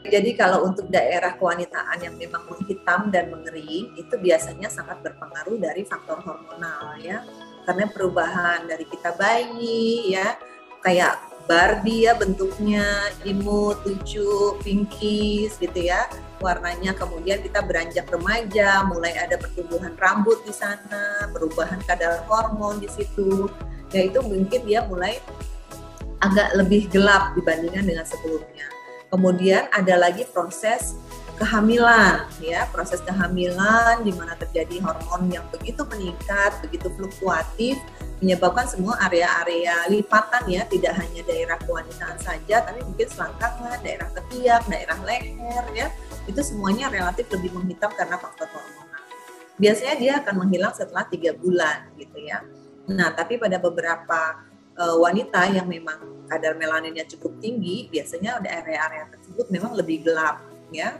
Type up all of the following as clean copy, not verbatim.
Jadi kalau untuk daerah kewanitaan yang memang menghitam dan mengering, itu biasanya sangat berpengaruh dari faktor hormonal ya. Karena perubahan dari kita bayi ya, kayak Barbie ya bentuknya, imut, lucu, pinkies gitu ya warnanya. Kemudian kita beranjak remaja, mulai ada pertumbuhan rambut di sana, perubahan kadar hormon di situ. Ya itu mungkin dia mulai agak lebih gelap dibandingkan dengan sebelumnya. Kemudian ada lagi proses kehamilan ya, proses kehamilan di mana terjadi hormon yang begitu meningkat, begitu fluktuatif, menyebabkan semua area-area lipatan ya, tidak hanya daerah kewanitaan saja, tapi mungkin selangkangan, daerah ketiak, daerah leher ya, itu semuanya relatif lebih menghitam karena faktor hormonal. Biasanya dia akan menghilang setelah 3 bulan gitu ya. Nah, tapi pada beberapa wanita yang memang kadar melaninnya cukup tinggi, biasanya area-area tersebut memang lebih gelap ya.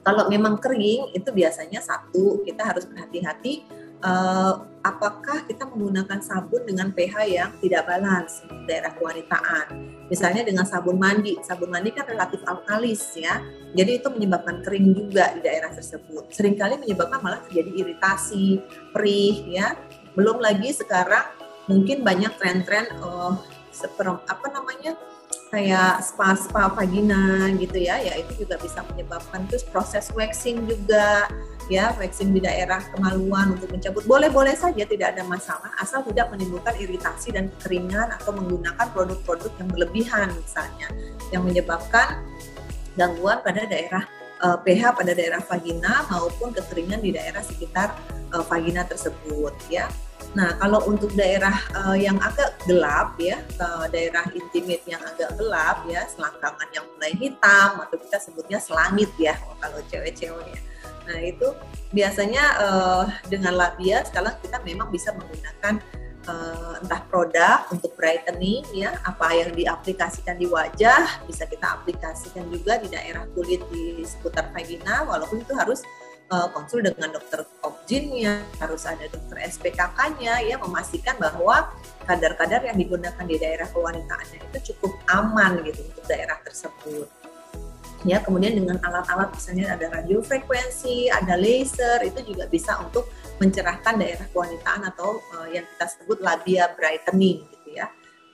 Kalau memang kering, itu biasanya satu, kita harus berhati-hati apakah kita menggunakan sabun dengan pH yang tidak balance untuk daerah kewanitaan. Misalnya dengan sabun mandi kan relatif alkalis ya, jadi itu menyebabkan kering juga di daerah tersebut. Seringkali menyebabkan malah terjadi iritasi, perih ya. Belum lagi sekarang mungkin banyak tren-tren kayak spa vagina gitu ya, itu juga bisa menyebabkan. Terus proses waxing juga ya, waxing di daerah kemaluan untuk mencabut boleh saja, tidak ada masalah asal tidak menimbulkan iritasi dan kekeringan atau menggunakan produk-produk yang berlebihan misalnya yang menyebabkan gangguan pada daerah pH pada daerah vagina maupun kekeringan di daerah sekitar vagina tersebut ya. Nah, kalau untuk daerah yang agak gelap ya, daerah intimate yang agak gelap ya, selangkangan yang mulai hitam atau kita sebutnya selangit ya kalau cewek-cewek ya. Nah, itu biasanya dengan labia sekarang kita memang bisa menggunakan entah produk untuk brightening ya, apa yang diaplikasikan di wajah bisa kita aplikasikan juga di daerah kulit di seputar vagina, walaupun itu harus konsul dengan dokter obgynnya, harus ada dokter SPKK-nya ya, memastikan bahwa kadar-kadar yang digunakan di daerah kewanitaannya itu cukup aman gitu untuk daerah tersebut. Ya, kemudian dengan alat-alat misalnya ada radiofrekuensi, ada laser, itu juga bisa untuk mencerahkan daerah kewanitaan atau yang kita sebut labia brightening gitu ya.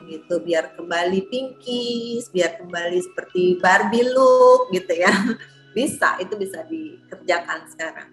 Gitu biar kembali pinkies, biar kembali seperti Barbie look gitu ya. Bisa, itu bisa dikerjakan sekarang.